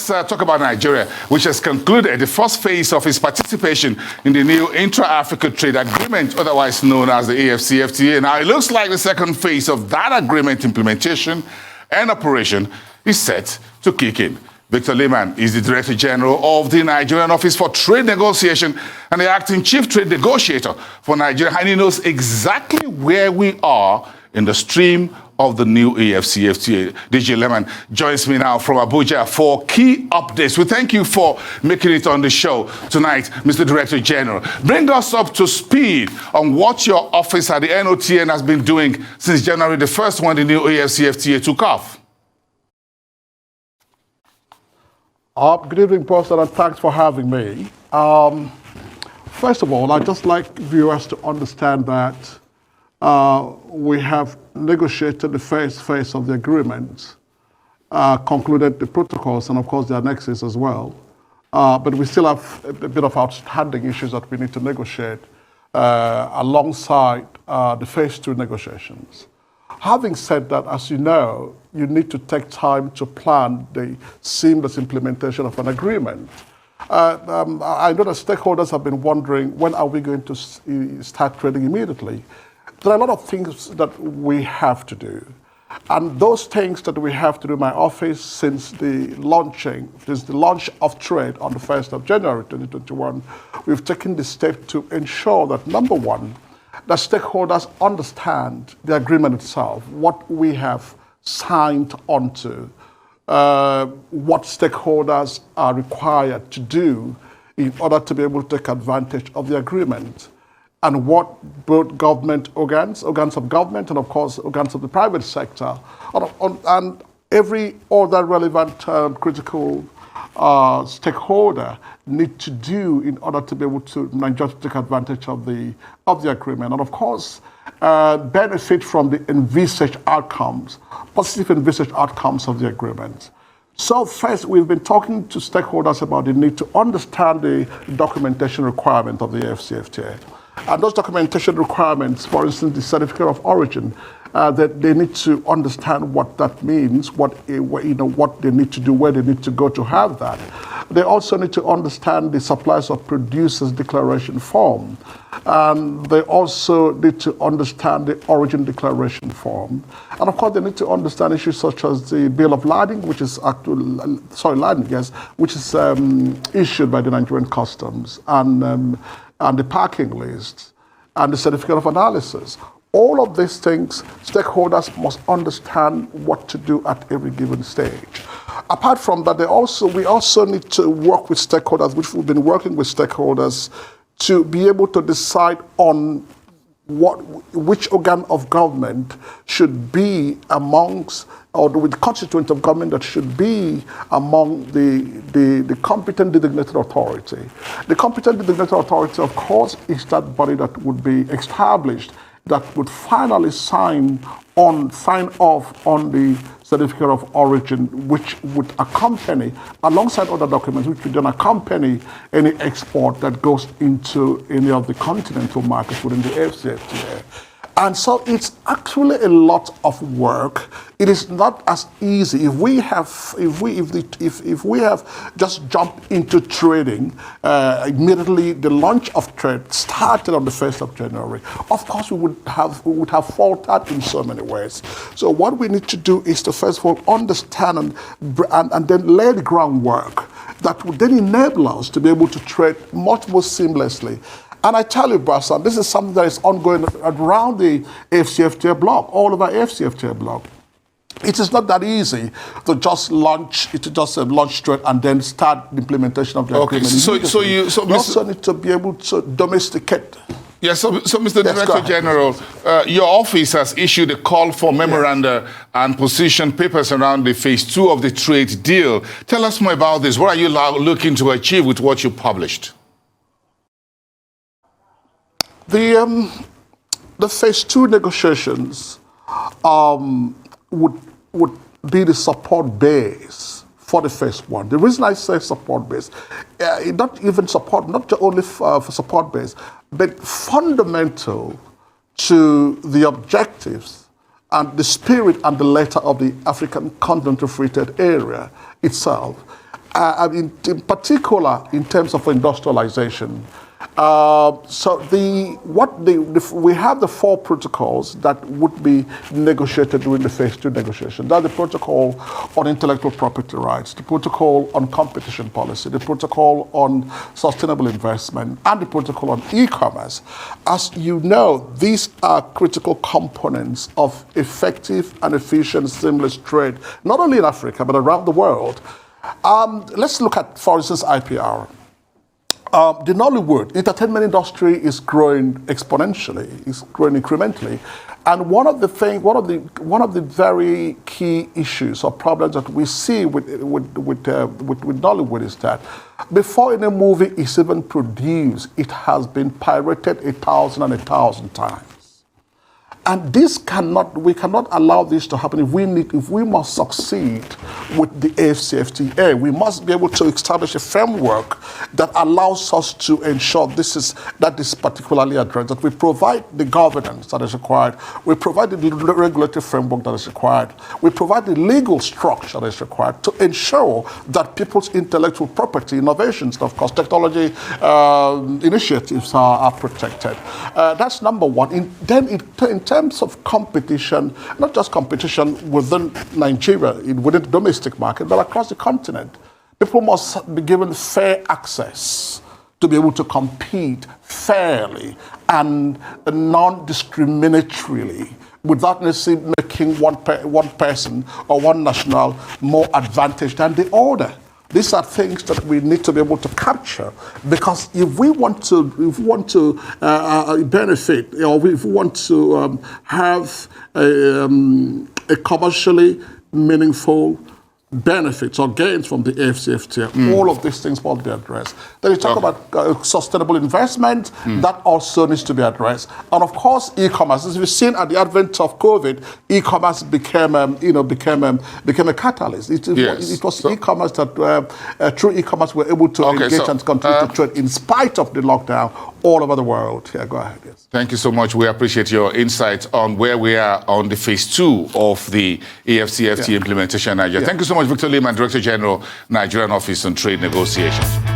talk about Nigeria, which has concluded the first phase of its participation in the new Intra-Africa Trade Agreement, otherwise known as the AfCFTA. Now, it looks like the second phase of that agreement implementation and operation is set to kick in. Victor Lehman is the Director General of the Nigerian Office for Trade Negotiation and the Acting Chief Trade Negotiator for Nigeria, and he knows exactly where we are in the stream of the new AfCFTA. DJ Lehman joins me now from Abuja for key updates. We thank you for making it on the show tonight, Mr. Director General. Bring us up to speed on what your office at the NOTN has been doing since January the 1st when the new AfCFTA took off. Good evening, Pastor, and thanks for having me. First of all, I'd just like viewers to understand that we have negotiated the first phase of the agreement, concluded the protocols, and of course the annexes as well. But we still have a bit of outstanding issues that we need to negotiate alongside the phase 2 negotiations. Having said that, as you know, you need to take time to plan the seamless implementation of an agreement. I know that stakeholders have been wondering, when are we going to start trading immediately? There are a lot of things that we have to do. And those things that we have to do in my office since the launch of trade on the 1st of January 2021, we've taken the step to ensure that, number one, that stakeholders understand the agreement itself, what we have signed onto, what stakeholders are required to do in order to be able to take advantage of the agreement, and what both government organs of government, and of course organs of the private sector, and every other relevant critical stakeholder need to do in order to be able to just take advantage of the agreement, and of course benefit from the envisaged outcomes, positive envisaged outcomes of the agreement. So first, we've been talking to stakeholders about the need to understand the documentation requirement of the AfCFTA. And those documentation requirements, for instance, the certificate of origin, that they need to understand what that means, what they need to do, where they need to go to have that. They also need to understand the suppliers of producers declaration form. They also need to understand the origin declaration form. And of course, they need to understand issues such as the bill of lading, which is which is issued by the Nigerian Customs, and the parking list, and the certificate of analysis. All of these things, stakeholders must understand what to do at every given stage. Apart from that, we also need to work with stakeholders, which we've been working with stakeholders, to be able to decide on which organ of government should be amongst, or the constituent of government that should be among the competent designated authority. The competent designated authority, of course, is that body that would be established that would finally sign off on the certificate of origin, which would accompany, alongside other documents, which would then accompany any export that goes into any of the continental markets within the AfCFTA. And so it's actually a lot of work. It is not as easy. If we have just jumped into trading immediately, the launch of trade started on the 1st of January. Of course, we would have faltered in so many ways. So what we need to do is to first of all understand and then lay the groundwork that would then enable us to be able to trade much more seamlessly. And I tell you, Basa, this is something that is ongoing around the AfCFTA bloc, all over AfCFTA bloc. It is not that easy to just launch trade and then start the implementation of the agreement. We also need to be able to domesticate. Yes, so Mr. Director General, your office has issued a call for memoranda and position papers around the phase 2 of the trade deal. Tell us more about this. What are you looking to achieve with what you published? The phase 2 negotiations would be the support base for the phase 1. The reason I say support base, not only for support base, but fundamental to the objectives and the spirit and the letter of the African Continental Free Trade Area itself. in particular in terms of industrialization. We have the 4 protocols that would be negotiated during the phase 2 negotiation. That's the protocol on intellectual property rights, the protocol on competition policy, the protocol on sustainable investment, and the protocol on e-commerce. As you know, these are critical components of effective and efficient seamless trade, not only in Africa, but around the world. Let's look at, for instance, IPR. The Nollywood entertainment industry is growing exponentially, it's growing incrementally, and one of the very key issues or problems that we see with Nollywood is that before any movie is even produced, it has been pirated 1,000 times. And we cannot allow this to happen. If we must succeed with the AfCFTA, we must be able to establish a framework that allows us to ensure that is particularly addressed, that we provide the governance that is required, we provide the regulatory framework that is required, we provide the legal structure that is required to ensure that people's intellectual property, innovations, of course, technology initiatives are protected. That's number one. In terms of competition, not just competition within Nigeria, within the domestic market, but across the continent, people must be given fair access to be able to compete fairly and non-discriminatorily without necessarily making one person or one national more advantaged than the other. These are things that we need to be able to capture, because if we want to benefit, or if we want to have a commercially meaningful benefits or gains from the AfCFTA, all of these things must be addressed. Then you talk about sustainable investment, that also needs to be addressed. And of course, e-commerce. As we've seen at the advent of COVID, e-commerce became a catalyst. It was e-commerce that through e-commerce we're able to engage and continue to trade in spite of the lockdown all over the world. Yeah, go ahead. Yes. Thank you so much. We appreciate your insights on where we are on the phase 2 of the AfCFTA implementation in Nigeria. Thank you so much, Victor Lehman, Director General, Nigerian Office on Trade Negotiations.